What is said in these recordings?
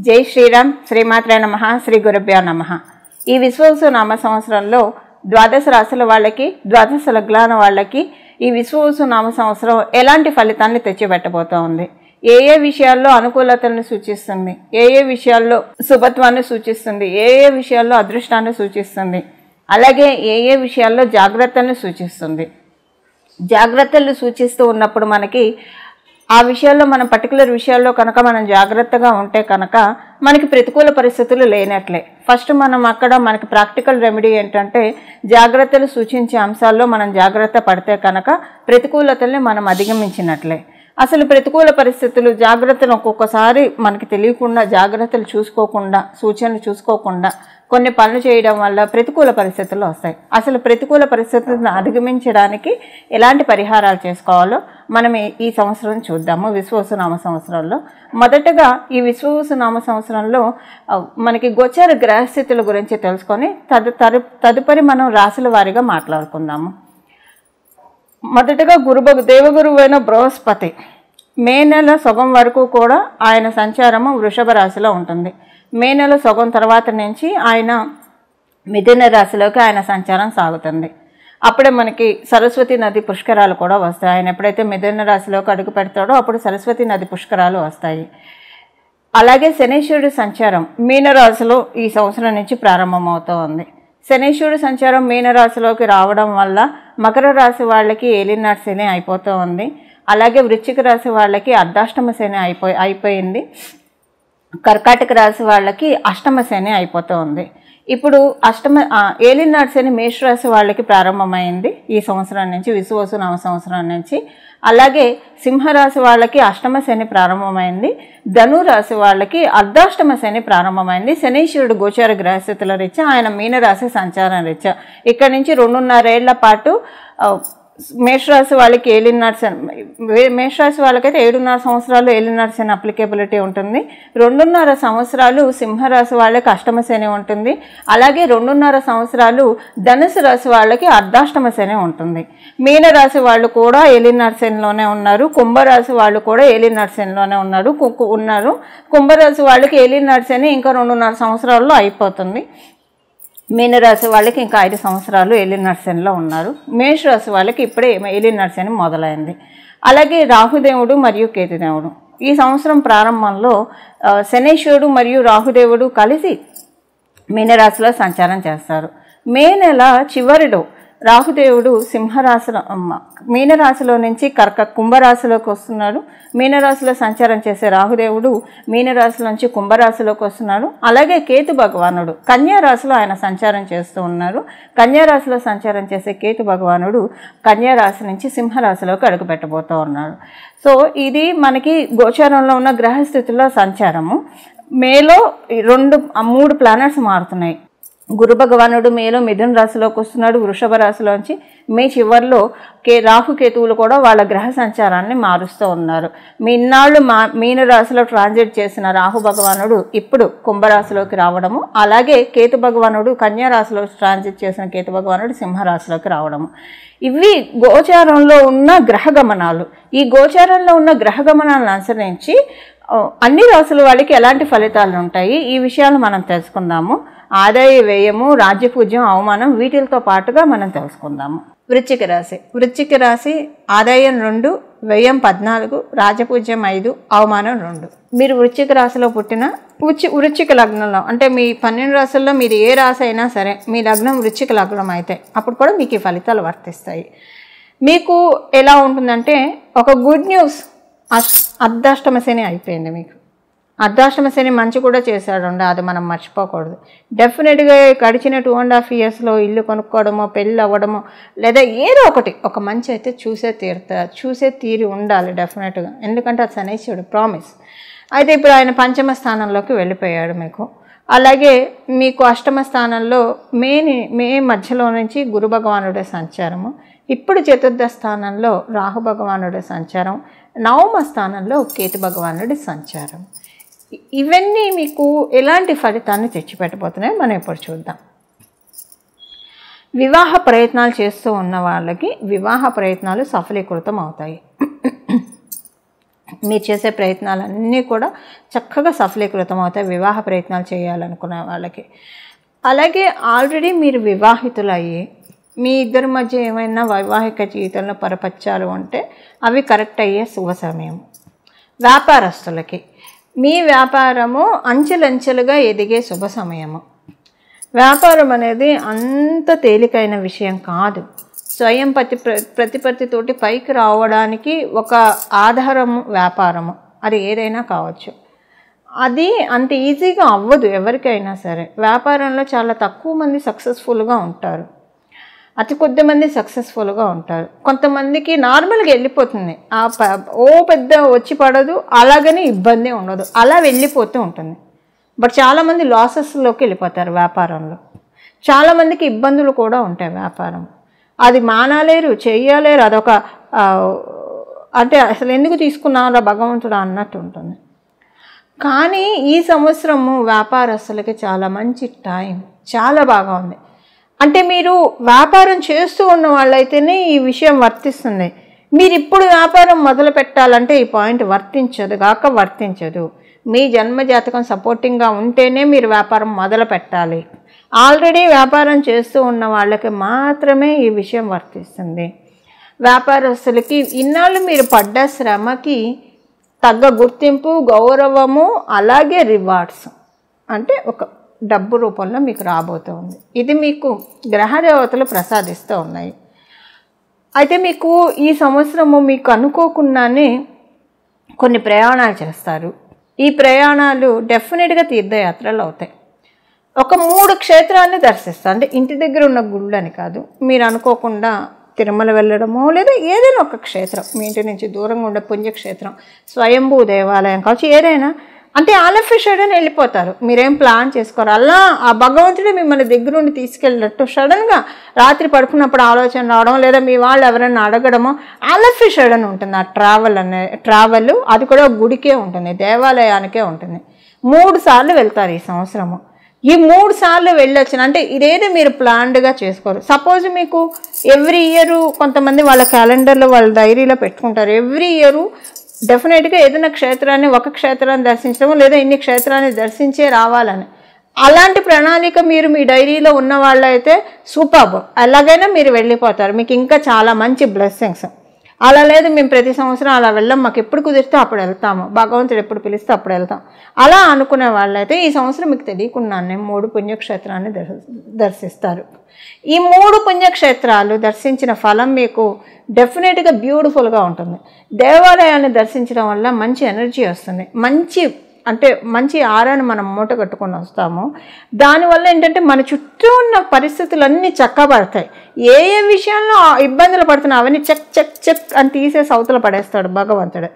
జై శ్రీరామ్, శ్రీమాత్రే నమః, శ్రీ గురుభ్యో నమః. ఈ విశ్వవసు నామ సంవత్సరంలో ద్వాదశ రాశుల వాళ్ళకి, ద్వాదశ లగ్నాల వాళ్ళకి ఈ విశ్వవసు నామ సంవత్సరం ఎలాంటి ఫలితాన్ని తెచ్చిపెట్టబోతోంది, ఏ విషయాల్లో అనుకూలతలను సూచిస్తుంది, ఏ విషయాల్లో శుభత్వాన్ని సూచిస్తుంది, ఏ విషయాల్లో అదృష్టాన్ని సూచిస్తుంది, అలాగే ఏ విషయాల్లో జాగ్రత్తలను సూచిస్తుంది. జాగ్రత్తలు సూచిస్తూ ఉన్నప్పుడు మనకి ఆ విషయాల్లో మనం పర్టికులర్ విషయాల్లో కనుక మనం జాగ్రత్తగా ఉంటే కనుక మనకి ప్రతికూల పరిస్థితులు లేనట్లే. ఫస్ట్ మనం అక్కడ మనకి ప్రాక్టికల్ రెమెడీ ఏంటంటే జాగ్రత్తలు సూచించే అంశాల్లో మనం జాగ్రత్త పడితే కనుక ప్రతికూలతల్ని మనం అధిగమించినట్లే. అసలు ప్రతికూల పరిస్థితులు జాగ్రత్తలు ఒక్కొక్కసారి మనకి తెలియకుండా, జాగ్రత్తలు చూసుకోకుండా, సూచనలు చూసుకోకుండా కొన్ని పనులు చేయడం వల్ల ప్రతికూల పరిస్థితులు వస్తాయి. అసలు ప్రతికూల పరిస్థితులను అధిగమించడానికి ఎలాంటి పరిహారాలు చేసుకోవాలో మనం ఈ సంవత్సరం చూద్దాము. విశ్వవసు నామ సంవత్సరంలో మొదటగా ఈ విశ్వవసు నామ సంవత్సరంలో మనకి గోచర గ్రహస్థితుల గురించి తెలుసుకొని తదుపరి మనం రాశుల వారీగా మాట్లాడుకుందాము. మొదటగా దేవగురువు అయిన బృహస్పతి మే నెల సగం వరకు కూడా ఆయన సంచారము వృషభ రాశిలో ఉంటుంది. మే నెల సగం తర్వాత నుంచి ఆయన మిథున రాశిలోకి ఆయన సంచారం సాగుతుంది. అప్పుడే మనకి సరస్వతి నది పుష్కరాలు కూడా వస్తాయి. ఆయన ఎప్పుడైతే మిథున రాశిలోకి అడుగు పెడతాడో అప్పుడు సరస్వతి నది పుష్కరాలు వస్తాయి. అలాగే శనీశ్వరుడి సంచారం మీనరాశిలో ఈ సంవత్సరం నుంచి ప్రారంభమవుతూ ఉంది. శనీశ్వరుడి సంచారం మీనరాశిలోకి రావడం వల్ల మకర రాశి వాళ్ళకి ఏలినాటి శని అయిపోతూ ఉంది. అలాగే వృశ్చిక రాశి వాళ్ళకి అర్ధాష్టమ శని అయిపోయింది. కర్కాటక రాశి వాళ్ళకి అష్టమ శని అయిపోతూ ఉంది. ఇప్పుడు ఏలినాటి శని మేషరాశి వాళ్ళకి ప్రారంభమైంది ఈ సంవత్సరం నుంచి, విశ్వవసు నామ సంవత్సరం నుంచి. అలాగే సింహరాశి వాళ్ళకి అష్టమ శని ప్రారంభమైంది. ధనురాశి వాళ్ళకి అర్ధాష్టమ శని ప్రారంభమైంది. శనీశ్వరుడు గోచార గ్రహస్థితుల రీత్యా ఆయన మీనరాశి సంచారం రీత్యా ఇక్కడి నుంచి 2.5 ఏళ్ల పాటు మేషరాశి వాళ్ళకి ఏలినాటి శని, మేషరాశి వాళ్ళకైతే 7.5 సంవత్సరాలు ఏలినాటి శని అప్లికేబిలిటీ ఉంటుంది. 2.5 సంవత్సరాలు సింహరాశి వాళ్ళకి అష్టమ శని ఉంటుంది. అలాగే 2.5 సంవత్సరాలు ధనుసు రాశి వాళ్ళకి అర్ధాష్టమ శని ఉంటుంది. మీనరాశి వాళ్ళు కూడా ఏలినాటి శనిలోనే ఉన్నారు. కుంభరాశి వాళ్ళు కూడా ఏలినాటి శనిలోనే ఉన్నారు. కుంభరాశి వాళ్ళకి ఏలినాటి శని ఇంకా 2.5 సంవత్సరాల్లో అయిపోతుంది. మీనరాశి వాళ్ళకి ఇంకా 5 సంవత్సరాలు ఏలినాటి శనిలో ఉన్నారు. మేషరాశి వాళ్ళకి ఇప్పుడే ఏలినాటి శని మొదలైంది. అలాగే రాహుదేవుడు మరియు కేతుదేవుడు ఈ సంవత్సరం ప్రారంభంలో శనీశ్వరుడు మరియు రాహుదేవుడు కలిసి మీనరాశిలో సంచారం చేస్తారు. మే నెల చివరిలో రాహుదేవుడు సింహరాశిలో మీనరాశిలో నుంచి కుంభరాశిలోకి వస్తున్నాడు. మీనరాశిలో సంచారం చేసే రాహుదేవుడు మీనరాశి నుంచి కుంభరాశిలోకి వస్తున్నాడు. అలాగే కేతు భగవానుడు కన్యారాశిలో ఆయన సంచారం చేస్తూ ఉన్నారు. కన్యారాశిలో సంచారం చేసే కేతు భగవానుడు కన్యారాశి నుంచి సింహరాశిలోకి అడుగుపెట్టబోతూ ఉన్నాడు. సో ఇది మనకి గోచారంలో ఉన్న గ్రహస్థితుల్లో సంచారము. మేలో 3 ప్లానెట్స్ మారుతున్నాయి. గురు భగవానుడు మేలో మిథున రాశిలోకి వస్తున్నాడు వృషభ రాశిలోంచి. మే చివరిలో రాహుకేతువులు కూడా వాళ్ళ గ్రహ సంచారాన్ని మారుస్తూ ఉన్నారు. ఇన్నాళ్ళు మీన రాశిలో ట్రాన్సిట్ చేసిన రాహు భగవానుడు ఇప్పుడు కుంభరాశిలోకి రావడము, అలాగే కేతు భగవానుడు కన్యా రాశిలో ట్రాన్సిట్ చేసిన కేతు భగవానుడు సింహరాశిలోకి రావడము. ఇవి గోచారంలో ఉన్న గ్రహ గమనాలు. ఈ గోచారంలో ఉన్న గ్రహ గమనాలను అనుసరించి అన్ని రాశుల వాళ్ళకి ఎలాంటి ఫలితాలు ఉంటాయి ఈ విషయాలు మనం తెలుసుకుందాము. ఆదాయ వ్యయము, రాజ్యపూజ్యం, అవమానం వీటితో పాటుగా మనం తెలుసుకుందాము. వృశ్చిక రాశి ఆదాయం 2, వ్యయం 14, రాజపూజ్యం 5, అవమానం 2. మీరు వృశ్చిక రాశిలో పుట్టిన వృశ్చిక లగ్నంలో అంటే మీ 12 రాశుల్లో మీరు ఏ రాశి అయినా సరే మీ లగ్నం వృశ్చిక లగ్నం అయితే అప్పుడు కూడా మీకు ఈ ఫలితాలు వర్తిస్తాయి. మీకు ఎలా ఉంటుందంటే ఒక గుడ్ న్యూస్, అర్ధాష్టమ శని అయిపోయింది. మీకు అర్ధాష్టమ శని మంచి కూడా చేశాడు, అది మనం మర్చిపోకూడదు. డెఫినెట్గా గడిచిన 2.5 ఇయర్స్లో ఇల్లు కొనుక్కోవడమో, పెళ్ళి అవ్వడమో, లేదా ఏదో ఒక మంచి అయితే చూసే తీరి ఉండాలి డెఫినెట్గా. ఎందుకంటే అది శనీశ్వరుడు ప్రామిస్. అయితే ఇప్పుడు ఆయన పంచమ స్థానంలోకి వెళ్ళిపోయాడు మీకు. అలాగే మీకు అష్టమ స్థానంలో మే మధ్యలో నుంచి గురు భగవానుడి సంచారము, ఇప్పుడు చతుర్థ స్థానంలో రాహు భగవానుడి సంచారం, నవమ స్థానంలో కేతు భగవానుడి సంచారం. ఇవన్నీ మీకు ఎలాంటి ఫలితాన్ని తెచ్చిపెట్టబోతున్నాయో మనం ఇప్పుడు చూద్దాం. వివాహ ప్రయత్నాలు చేస్తూ ఉన్న వాళ్ళకి వివాహ ప్రయత్నాలు సఫలీకృతం అవుతాయి. మీరు చేసే ప్రయత్నాలన్నీ కూడా చక్కగా సఫలీకృతం అవుతాయి వివాహ ప్రయత్నాలు చేయాలనుకునే వాళ్ళకి. అలాగే ఆల్రెడీ మీరు వివాహితులయ్యి మీ ఇద్దరి మధ్య ఏమైనా వైవాహిక జీవితంలో పరపచ్చాలు ఉంటే అవి కరెక్ట్ అయ్యే శుభ సమయం. వ్యాపారస్తులకి మీ వ్యాపారము అంచెలంచెలుగా ఎదిగే శుభ సమయము. వ్యాపారం అనేది అంత తేలికైన విషయం కాదు. స్వయం ప్రతిపత్తితోటి పైకి రావడానికి ఒక ఆధారము వ్యాపారము, అది ఏదైనా కావచ్చు. అది అంత ఈజీగా అవ్వదు ఎవరికైనా సరే. వ్యాపారంలో చాలా తక్కువ మంది సక్సెస్ఫుల్గా ఉంటారు, అతి కొద్ది మంది సక్సెస్ఫుల్గా ఉంటారు. కొంతమందికి నార్మల్గా వెళ్ళిపోతుంది, పెద్ద వచ్చి పడదు, అలాగని ఇబ్బంది ఉండదు, అలా వెళ్ళిపోతూ ఉంటుంది. బట్ చాలామంది లాసెస్లోకి వెళ్ళిపోతారు వ్యాపారంలో. చాలామందికి ఇబ్బందులు కూడా ఉంటాయి వ్యాపారం, అది మానలేరు, చెయ్యలేరు. అదొక అంటే అసలు ఎందుకు తీసుకున్నారా భగవంతుడు అన్నట్టు ఉంటుంది. కానీ ఈ సంవత్సరము వ్యాపారస్తులకి చాలా మంచి టైం, చాలా బాగా ఉంది. అంటే మీరు వ్యాపారం చేస్తూ ఉన్న వాళ్ళైతేనే ఈ విషయం వర్తిస్తుంది. మీరు ఇప్పుడు వ్యాపారం మొదలు పెట్టాలంటే ఈ పాయింట్ వర్తించదు. మీ జన్మజాతకం సపోర్టింగ్గా ఉంటేనే మీరు వ్యాపారం మొదలు పెట్టాలి. ఆల్రెడీ వ్యాపారం చేస్తూ ఉన్న వాళ్ళకి మాత్రమే ఈ విషయం వర్తిస్తుంది. వ్యాపారస్తులకి ఇన్నాళ్ళు మీరు పడ్డ శ్రమకి తగ్గ గుర్తింపు, గౌరవము, అలాగే రివార్డ్స్ అంటే ఒక డబ్బు రూపంలో మీకు రాబోతుంది. ఇది మీకు గ్రహదేవతలు ప్రసాదిస్తూ ఉన్నాయి. అయితే మీకు ఈ సంవత్సరము మీకు అనుకోకుండానే కొన్ని ప్రయాణాలు చేస్తారు. ఈ ప్రయాణాలు డెఫినెట్గా తీర్థయాత్రలు అవుతాయి. ఒక 3 క్షేత్రాన్ని దర్శిస్తారు. అంటే ఇంటి దగ్గర ఉన్న గుళ్ళని కాదు, మీరు అనుకోకుండా తిరుమల వెళ్ళడమో లేదా ఏదైనా ఒక క్షేత్రం, మీ ఇంటి నుంచి దూరంగా ఉండే పుణ్యక్షేత్రం, స్వయంభూ దేవాలయం కావచ్చు, ఏదైనా. అంటే ఆలఫ్యషడన్ వెళ్ళిపోతారు, మీరేం ప్లాన్ చేసుకోరు. అలా ఆ భగవంతుడే మిమ్మల్ని దగ్గరుండి తీసుకెళ్ళినట్టు సడన్గా రాత్రి పడుకున్నప్పుడు ఆలోచన రావడం, లేదా మీ వాళ్ళు ఎవరైనా అడగడమో ఆలఫ్యషడన్ ఉంటుంది. ఆ ట్రావెల్ అది కూడా గుడికే ఉంటుంది, దేవాలయానికే ఉంటుంది. 3 సార్లు వెళ్తారు ఈ సంవత్సరము. ఈ 3 సార్లు వెళ్ళొచ్చిన అంటే ఇదేదో మీరు ప్లాన్డ్గా చేసుకోరు. సపోజ్ మీకు ఎవ్రీ ఇయర్ కొంతమంది వాళ్ళ క్యాలెండర్లో వాళ్ళ డైరీలో పెట్టుకుంటారు, ఎవ్రీ ఇయర్ డెఫినెట్గా ఏదైనా క్షేత్రాన్ని, ఒక క్షేత్రాన్ని దర్శించడము లేదా ఇన్ని క్షేత్రాన్ని దర్శించే రావాలని, అలాంటి ప్రణాళిక మీరు మీ డైరీలో ఉన్న వాళ్ళైతే సూపర్బ్, ఎలాగైనా మీరు వెళ్ళిపోతారు. మీకు ఇంకా చాలా మంచి బ్లెస్సింగ్స్. అలా లేదు మేము ప్రతి సంవత్సరం అలా వెళ్ళాం, మాకు ఎప్పుడు కుదిరితే అప్పుడు వెళ్తాము, భగవంతుడు ఎప్పుడు పిలిస్తే అప్పుడు వెళ్తాం, అలా అనుకునే వాళ్ళైతే ఈ సంవత్సరం మీకు తెలియకుండానే 3 పుణ్యక్షేత్రాన్ని దర్శిస్తారు. ఈ 3 పుణ్యక్షేత్రాలు దర్శించిన ఫలం మీకు డెఫినెట్గా బ్యూటిఫుల్గా ఉంటుంది. దేవాలయాన్ని దర్శించడం వల్ల మంచి ఎనర్జీ వస్తుంది, మంచి ఆరాన్ని మనం మూట కట్టుకొని వస్తాము. దానివల్ల ఏంటంటే మన చుట్టూ ఉన్న పరిస్థితులన్నీ చక్కబడతాయి. ఏ విషయాల్లో ఇబ్బందులు పడుతున్నాయి అవన్నీ చెక్ అని తీసేసి అవతల పడేస్తాడు భగవంతుడు.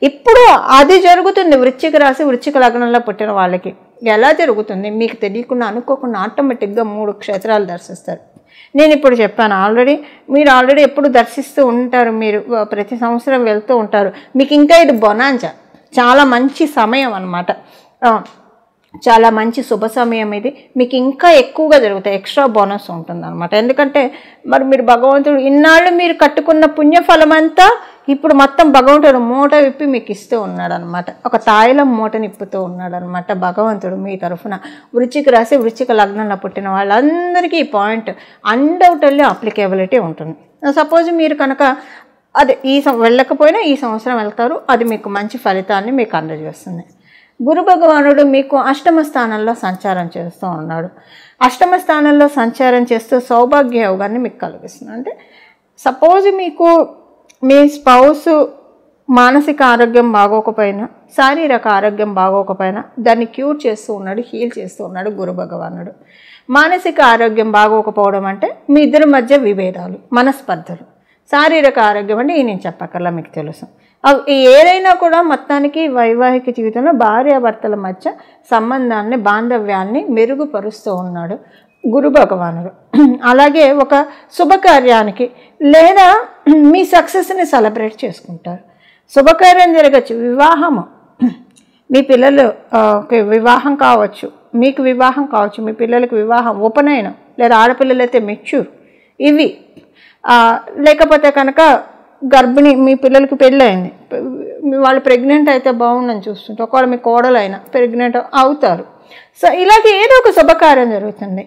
ఇప్పుడు అది జరుగుతుంది వృశ్చిక రాశి, వృశ్చిక లగ్నంలో పుట్టిన వాళ్ళకి. ఎలా జరుగుతుంది మీకు తెలియకుండా, అనుకోకుండా ఆటోమేటిక్గా 3 క్షేత్రాలు దర్శిస్తారు. నేను ఇప్పుడు చెప్పాను మీరు ఆల్రెడీ ఎప్పుడు దర్శిస్తూ ఉంటారు, మీరు ప్రతి సంవత్సరం వెళ్తూ ఉంటారు. మీకు ఇంకా ఇది బొనాంజా, చాలా మంచి సమయం అన్నమాట, చాలా మంచి శుభ సమయం ఇది. మీకు ఇంకా ఎక్కువగా జరుగుతాయి, ఎక్స్ట్రా బోనస్ ఉంటుంది అనమాట. ఎందుకంటే మరి మీరు భగవంతుడు ఇన్నాళ్ళు మీరు కట్టుకున్న పుణ్యఫలం అంతా ఇప్పుడు మొత్తం భగవంతుడు మూట విప్పి మీకు ఇస్తూ ఉన్నాడు అనమాట. ఒక తాయిలం మూటని ఇప్పుతూ ఉన్నాడు అనమాట భగవంతుడు మీ తరఫున. వృశ్చిక రాశి, వృశ్చిక లగ్నంలో పుట్టిన వాళ్ళందరికీ ఈ పాయింట్ అన్డౌటెడ్లీ అప్లికేబిలిటీ ఉంటుంది. సపోజ్ మీరు కనుక అదే వెళ్ళకపోయినా ఈ సంవత్సరం వెళ్తారు, అది మీకు మంచి ఫలితాన్ని మీకు అందజేస్తుంది. గురు భగవానుడు మీకు అష్టమ స్థానంలో సంచారం చేస్తూ ఉన్నాడు. అష్టమ స్థానంలో సంచారం చేస్తూ సౌభాగ్య యోగాన్ని మీకు కలిగిస్తుంది. అంటే సపోజ్ మీకు మీ స్పౌస్ మానసిక ఆరోగ్యం బాగోకపోయినా, శారీరక ఆరోగ్యం బాగోకపోయినా దాన్ని క్యూర్ చేస్తూ ఉన్నాడు, హీల్ చేస్తూ ఉన్నాడు గురు భగవానుడు. మానసిక ఆరోగ్యం బాగోకపోవడం అంటే మీ ఇద్దరి మధ్య విభేదాలు, మనస్పర్ధలు. శారీరక ఆరోగ్యం అంటే నేను చెప్పక్కర్లా, మీకు తెలుసు. ఏదైనా కూడా మొత్తానికి వైవాహిక జీవితంలో భార్యాభర్తల మధ్య సంబంధాన్ని, బాంధవ్యాన్ని మెరుగుపరుస్తూ ఉన్నాడు గురు భగవానుడు. అలాగే ఒక శుభకార్యానికి లేదా మీ సక్సెస్ని సెలబ్రేట్ చేసుకుంటారు. శుభకార్యం జరగచ్చు, వివాహము, మీ పిల్లలు వివాహం కావచ్చు, మీకు వివాహం కావచ్చు, మీ పిల్లలకి వివాహం, ఉపనయనం, లేదా ఆడపిల్లలైతే మెచ్యూర్, ఇవి. లేకపోతే కనుక గర్భిణి, మీ పిల్లలకి పెళ్ళయింది, వాళ్ళు ప్రెగ్నెంట్ అయితే బాగుండని చూస్తుంటే, ఒకవేళ మీ కోడలు అయినా ప్రెగ్నెంట్ అవుతారు. సో ఇలాంటి ఏదో ఒక శుభకార్యం జరుగుతుంది.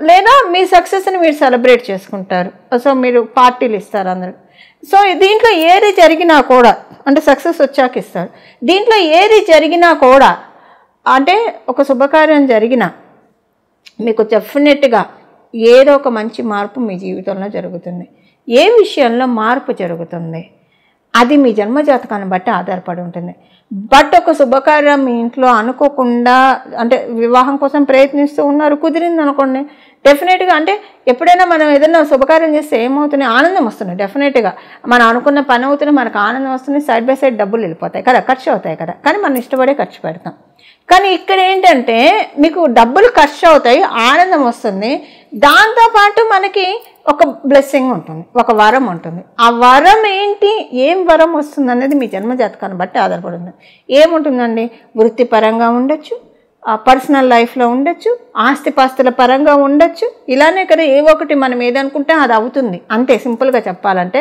లేదా మీ సక్సెస్ని మీరు సెలబ్రేట్ చేసుకుంటారు. సో మీరు పార్టీలు ఇస్తారు అందరూ. సో దీంట్లో ఏది జరిగినా కూడా, అంటే సక్సెస్ వచ్చాక ఇస్తారు. దీంట్లో ఏది జరిగినా కూడా, అంటే ఒక శుభకార్యం జరిగినా మీకు డెఫినెట్గా ఏదో ఒక మంచి మార్పు మీ జీవితంలో జరుగుతుంది. ఏ విషయంలో మార్పు జరుగుతుంది అది మీ జన్మజాతకాన్ని బట్టి ఆధారపడి ఉంటుంది. బట్ ఒక శుభకార్యం మీ ఇంట్లో అనుకోకుండా, అంటే వివాహం కోసం ప్రయత్నిస్తూ ఉన్నారు, కుదిరింది అనుకోండి, డెఫినెట్గా అంటే ఎప్పుడైనా మనం ఏదైనా శుభకార్యం చేస్తే ఏమవుతుంది, ఆనందం వస్తుంది. డెఫినెట్గా మనం అనుకున్న పని అవుతుంది, మనకు ఆనందం వస్తుంది, సైడ్ బై సైడ్ డబ్బులు వెళ్ళిపోతాయి కదా, ఖర్చు అవుతాయి కదా, కానీ మనం ఇష్టపడే ఖర్చు పెడతాం. కానీ ఇక్కడ ఏంటంటే మీకు డబ్బులు ఖర్చు అవుతాయి, ఆనందం వస్తుంది, దాంతోపాటు మనకి ఒక బ్లెస్సింగ్ ఉంటుంది, ఒక వరం ఉంటుంది. ఆ వరం ఏంటి, ఏం వరం వస్తుంది అనేది మీ జన్మజాతకాన్ని బట్టి ఆధారపడి ఉంది. ఏముంటుందండి, వృత్తిపరంగా ఉండొచ్చు, పర్సనల్ లైఫ్లో ఉండొచ్చు, ఆస్తిపాస్తుల పరంగా ఉండొచ్చు. ఇలానే కదా ఏ ఒకటి మనం ఏదనుకుంటే అది అవుతుంది, అంతే. సింపుల్గా చెప్పాలంటే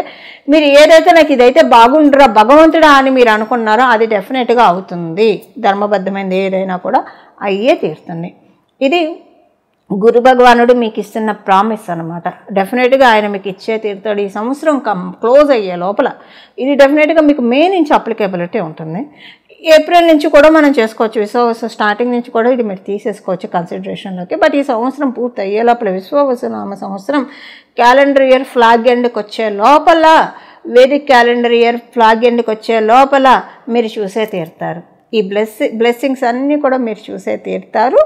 మీరు ఏదైతే నాకు ఇదైతే బాగుండరా భగవంతుడా అని మీరు అనుకున్నారో అది డెఫినెట్గా అవుతుంది. ధర్మబద్ధమైనది ఏదైనా కూడా అయ్యే తీరుతుంది. ఇది గురు భగవానుడు మీకు ఇస్తున్న ప్రామిస్ అనమాట. డెఫినెట్గా ఆయన మీకు ఇచ్చే తీరుతాడు. ఈ సంవత్సరం క్లోజ్ అయ్యే లోపల ఇది డెఫినెట్గా మీకు మే నుంచి అప్లికేబిలిటీ ఉంటుంది. ఏప్రిల్ నుంచి కూడా మనం చేసుకోవచ్చు, విశ్వావసు స్టార్టింగ్ నుంచి కూడా ఇది మీరు తీసేసుకోవచ్చు కన్సిడరేషన్లోకి. బట్ ఈ సంవత్సరం పూర్తి అయ్యే లోపల, విశ్వావసు నామ సంవత్సరం క్యాలెండర్ ఇయర్ ఫ్లాగ్ ఎండ్కి వచ్చే లోపల, వేదిక్ క్యాలెండర్ ఇయర్ ఫ్లాగ్ ఎండ్కి వచ్చే లోపల మీరు చూసే తీరుతారు. ఈ బ్లెస్సింగ్స్ అన్నీ కూడా మీరు చూసే తీరుతారు.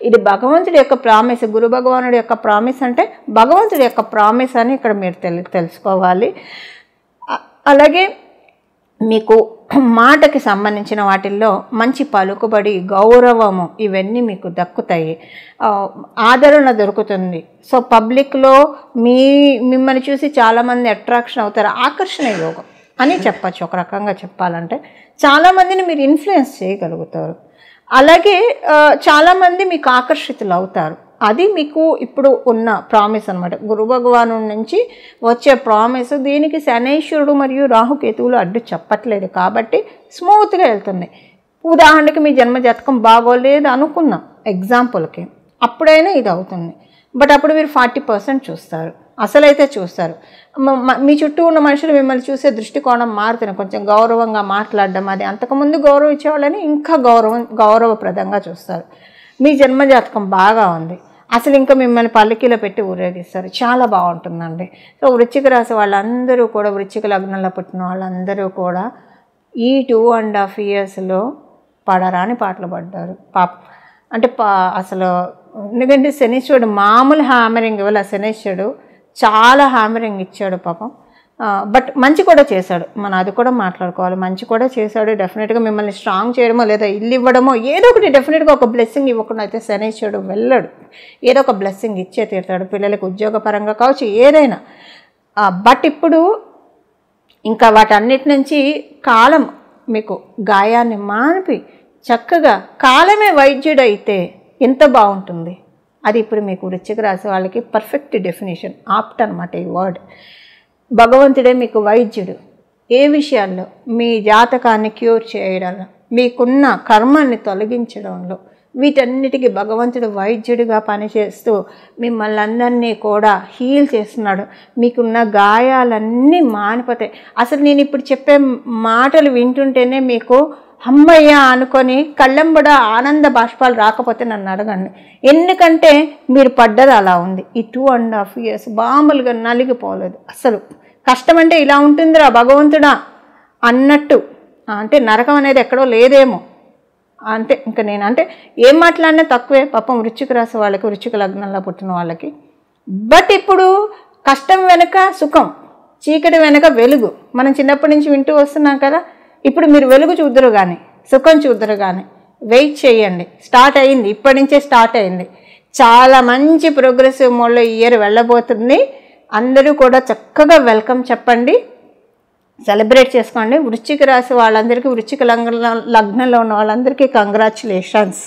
ఇది భగవంతుడి యొక్క ప్రామిస్, గురు భగవానుడి యొక్క ప్రామిస్, అంటే భగవంతుడి యొక్క ప్రామిస్ అని ఇక్కడ మీరు తెలుసుకోవాలి. అలాగే మీకు మాటకి సంబంధించిన వాటిల్లో మంచి పలుకుబడి, గౌరవము ఇవన్నీ మీకు దక్కుతాయి, ఆదరణ దొరుకుతుంది. సో పబ్లిక్లో మిమ్మల్ని చూసి చాలామంది అట్రాక్షన్ అవుతారు, ఆకర్షణ యోగం అని చెప్పచ్చు. ఒక రకంగా చెప్పాలంటే చాలామందిని మీరు ఇన్ఫ్లుయెన్స్ చేయగలుగుతారు. అలాగే చాలామంది మీకు ఆకర్షితులు అవుతారు. అది మీకు ఇప్పుడు ఉన్న ప్రామిస్ అనమాట, గురు భగవాను నుంచి వచ్చే ప్రామిస్. దీనికి శనైశ్వరుడు మరియు రాహుకేతువులు అడ్డు చెప్పట్లేదు కాబట్టి స్మూత్గా వెళ్తుంది. ఉదాహరణకి మీ జన్మజాతకం బాగోలేదు అనుకుందాం ఎగ్జాంపుల్కి, అప్పుడైనా ఇది అవుతుంది. బట్ అప్పుడు మీరు 40% చూస్తారు, అసలైతే చూస్తారు. మీ చుట్టూ ఉన్న మనుషులు మిమ్మల్ని చూసే దృష్టికోణం మారుతుంది, కొంచెం గౌరవంగా మాట్లాడడం. అది అంతకుముందు గౌరవం ఇచ్చేవాళ్ళని ఇంకా గౌరవప్రదంగా చూస్తారు. మీ జన్మజాతకం బాగా ఉంది, అసలు ఇంకా మిమ్మల్ని పల్లకీలో పెట్టి ఊరేగిస్తారు, చాలా బాగుంటుందండి. సో వృశ్చిక రాశి వాళ్ళందరూ కూడా, వృశ్చిక లగ్నంలో పుట్టిన వాళ్ళందరూ కూడా ఈ 2.5 yearsలో పడరాని పాటలు పడ్డారు అంటే అసలు. ఎందుకంటే శనీశ్వరుడు మామూలు హ్యామరింగ్ ఇవ్వాల, శనీశ్వరుడు చాలా హ్యామరింగ్ ఇచ్చాడు పాపం. బట్ మంచి కూడా చేశాడు, మనం అది కూడా మాట్లాడుకోవాలి. మంచి కూడా చేశాడు, డెఫినెట్గా మిమ్మల్ని స్ట్రాంగ్ చేయడమో లేదా ఇల్లు ఇవ్వడమో ఏదో ఒకటి, డెఫినెట్గా ఒక బ్లెస్సింగ్ ఇవ్వకుండా అయితే శనీశ్వరుడు వెళ్ళాడు, ఏదో ఒక బ్లెస్సింగ్ ఇచ్చే తీరుతాడు, పిల్లలకు ఉద్యోగపరంగా కావచ్చు ఏదైనా. బట్ ఇప్పుడు ఇంకా వాటన్నిటి నుంచి కాలం మీకు గాయాన్ని మానిపి చక్కగా, కాలమే వైద్యుడు అయితే ఎంత బాగుంటుంది. అది ఇప్పుడు మీకు వృశ్చిక రాశి వాళ్ళకి పర్ఫెక్ట్ డెఫినేషన్, ఆప్ట్ అనమాట ఈ వర్డ్. భగవంతుడే మీకు వైద్యుడు. ఏ విషయాల్లో, మీ జాతకాన్ని క్యూర్ చేయడంలో, మీకున్న కర్మాన్ని తొలగించడంలో, వీటన్నిటికీ భగవంతుడు వైద్యుడిగా పనిచేస్తూ మిమ్మల్ని అందరినీ కూడా హీల్ చేస్తున్నాడు. మీకున్న గాయాలన్నీ మానిపోతాయి. అసలు నేను ఇప్పుడు చెప్పే మాటలు వింటుంటేనే మీకు అమ్మయ్య అనుకొని కళ్ళెంబడ ఆనంద బాష్పాలు రాకపోతే నన్ను అడగండి. ఎందుకంటే మీరు పడ్డది అలా ఉంది. ఈ 2.5 years మామూలుగా నలిగిపోలేదు. అసలు కష్టం అంటే ఇలా ఉంటుందిరా భగవంతుడా అన్నట్టు, అంటే నరకం అనేది ఎక్కడో లేదేమో అంటే. ఇంకా నేను అంటే ఏం మాట్లాడినా తక్కువే పాపం వృశ్చిక రాశి వాళ్ళకి, వృశ్చిక లగ్నంలో పుట్టిన వాళ్ళకి. బట్ ఇప్పుడు కష్టం వెనుక సుఖం, చీకటి వెనుక వెలుగు మనం చిన్నప్పటి నుంచి వింటూ వస్తున్నాం కదా. ఇప్పుడు మీరు వెలుగు చూద్దరు కానీ, సుఖం చూద్దరు కానీ, వెయిట్ చేయండి. స్టార్ట్ అయింది, ఇప్పటి నుంచే స్టార్ట్ అయింది. చాలా మంచి ప్రోగ్రెసివ్ మోడ్లో ఈ ఇయర్ వెళ్ళబోతుంది. అందరూ కూడా చక్కగా వెల్కమ్ చెప్పండి, సెలబ్రేట్ చేసుకోండి. వృశ్చిక రాశి వాళ్ళందరికీ, వృశ్చిక లగ్నంలో ఉన్న వాళ్ళందరికీ కంగ్రాచులేషన్స్.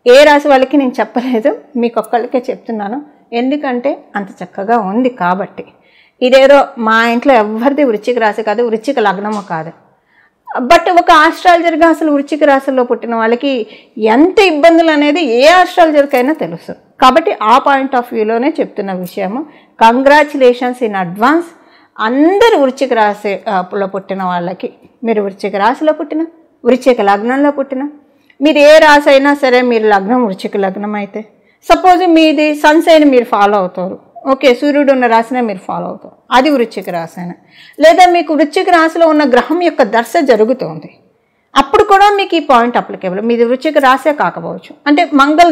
ఏ రాశి వాళ్ళకి నేను చెప్పలేదు, మీకు ఒక్కళ్ళకే చెప్తున్నాను, ఎందుకంటే అంత చక్కగా ఉంది కాబట్టి. ఇదేదో మా ఇంట్లో ఎవరిది వృశ్చిక రాశి కాదు, వృశ్చిక లగ్నము కాదు. బట్ ఒక ఆస్ట్రాలజర్గా అసలు వృశ్చిక రాశిలో పుట్టిన వాళ్ళకి ఎంత ఇబ్బందులు అనేది ఏ ఆస్ట్రాలజర్కైనా తెలుసు. కాబట్టి ఆ పాయింట్ ఆఫ్ వ్యూలోనే చెప్తున్న విషయము. కంగ్రాచులేషన్స్ ఇన్ అడ్వాన్స్ అందరు వృశ్చిక రాశిలో పుట్టిన వాళ్ళకి. మీరు వృశ్చిక రాశిలో పుట్టిన, వృశ్చిక లగ్నంలో పుట్టిన, మీరు ఏ రాశి అయినా సరే, మీరు లగ్నం వృశ్చిక లగ్నం అయితే సపోజ్ మీది సన్సైన్ మీరు ఫాలో అవుతారు, ఓకే, సూర్యుడు ఉన్న రాశినే మీరు ఫాలో అవుతారు, అది వృశ్చిక రాశి అయినా, లేదా మీకు వృశ్చిక రాశిలో ఉన్న గ్రహం యొక్క దశ జరుగుతుంది, అప్పుడు కూడా మీకు ఈ పాయింట్ అప్లికేబుల్. మీది వృశ్చిక రాశే కాకపోవచ్చు, అంటే మంగళ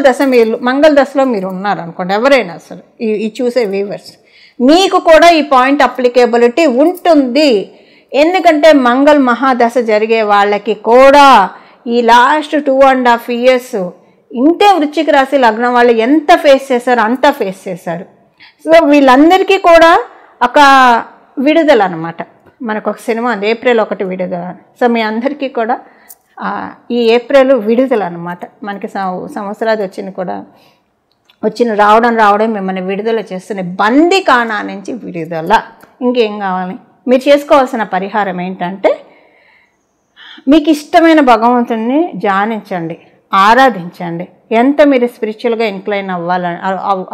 దశలో మీరు ఉన్నారనుకోండి, ఎవరైనా సరే ఈ చూసే వ్యూవర్స్, మీకు కూడా ఈ పాయింట్ అప్లికేబిలిటీ ఉంటుంది. ఎందుకంటే మంగళ మహాదశ జరిగే వాళ్ళకి కూడా ఈ లాస్ట్ 2.5 years ఇంతే వృశ్చిక రాశి లగ్నం వాళ్ళు ఎంత ఫేస్ చేశారో అంత ఫేస్ చేశారు. సో వీళ్ళందరికీ కూడా ఒక విడుదల అనమాట. మనకు ఒక సినిమా ఉంది, ఏప్రిల్ 1 విడుదల. సో మీ అందరికీ కూడా ఈ ఏప్రిల్ విడుదల అనమాట. మనకి సంవత్సరాలు రావడం మిమ్మల్ని విడుదల చేస్తున్న బందీఖానా నుంచి విడుదల. ఇంకేం కావాలి? మీరు చేసుకోవాల్సిన పరిహారం ఏంటంటే, మీకు ఇష్టమైన భగవంతుడిని ధ్యానించండి, ఆరాధించండి. ఎంత మీరు స్పిరిచువల్గా ఇంక్లైన్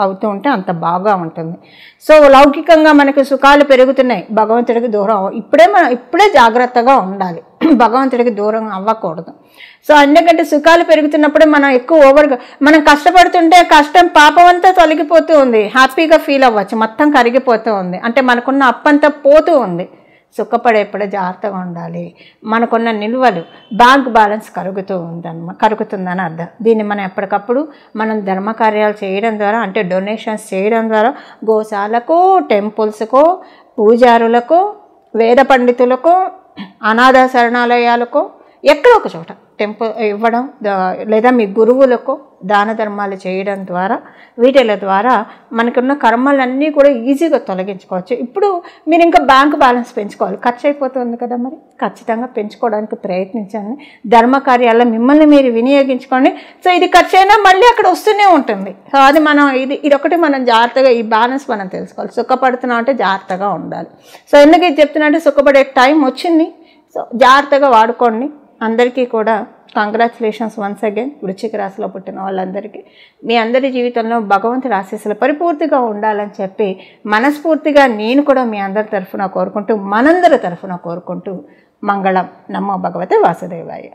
అవుతూ ఉంటే అంత బాగా ఉంటుంది. సో లౌకికంగా మనకి సుఖాలు పెరుగుతున్నాయి, భగవంతుడికి దూరం ఇప్పుడే జాగ్రత్తగా ఉండాలి, భగవంతుడికి దూరం అవ్వకూడదు. సో ఎందుకంటే సుఖాలు పెరుగుతున్నప్పుడే మనం ఎక్కువ మనం కష్టపడుతుంటే కష్టం పాపం అంతా తొలగిపోతూ ఉంది, హ్యాపీగా ఫీల్ అవ్వచ్చు, మొత్తం కరిగిపోతూ ఉంది, అంటే మనకున్న అప్పంతా పోతూ ఉంది. సుఖపడేప్పుడే జాగ్రత్తగా ఉండాలి. మనకున్న నిల్వలు బ్యాంక్ బ్యాలెన్స్ కరుగుతుందని అర్థం. దీన్ని మనం ఎప్పటికప్పుడు ధర్మకార్యాలు చేయడం ద్వారా, అంటే డొనేషన్స్ చేయడం ద్వారా, గోశాలకు, టెంపుల్స్కు, పూజారులకు, వేద పండితులకు, అనాథ శరణాలయాలకు, ఎక్కడో ఒక చోట టెంపుల్ ఇవ్వడం, లేదా మీ గురువులకు దాన ధర్మాలు చేయడం ద్వారా, వీటిల ద్వారా మనకున్న కర్మలన్నీ కూడా ఈజీగా తొలగించుకోవచ్చు. ఇప్పుడు మీరు ఇంకా బ్యాంక్ బ్యాలెన్స్ పెంచుకోవాలి, ఖర్చు అయిపోతుంది కదా, మరి ఖచ్చితంగా పెంచుకోవడానికి ప్రయత్నించండి. ధర్మకార్యాల్లో మిమ్మల్ని మీరు వినియోగించుకోండి. సో ఇది ఖర్చు అయినా మళ్ళీ అక్కడ వస్తూనే ఉంటుంది. సో అది ఇదొకటి మనం జాగ్రత్తగా ఈ బ్యాలెన్స్ మనం తెలుసుకోవాలి. సుఖపడుతున్నాం అంటే జాగ్రత్తగా ఉండాలి. సో ఎందుకు ఇది చెప్తున్నా అంటే, సుఖపడే టైం వచ్చింది, సో జాగ్రత్తగా వాడుకోండి. అందరికీ కూడా కంగ్రాచులేషన్స్ వన్స్ అగైన్. వృశ్చిక రాశిలో పుట్టిన వాళ్ళందరికీ మీ అందరి జీవితంలో భగవంతుడి ఆశీస్సులు పరిపూర్తిగా ఉండాలని చెప్పి మనస్ఫూర్తిగా నేను కూడా మీ అందరి తరఫున కోరుకుంటూ, మనందరి తరఫున కోరుకుంటూ, మంగళం. నమో భగవతే వాసుదేవాయ.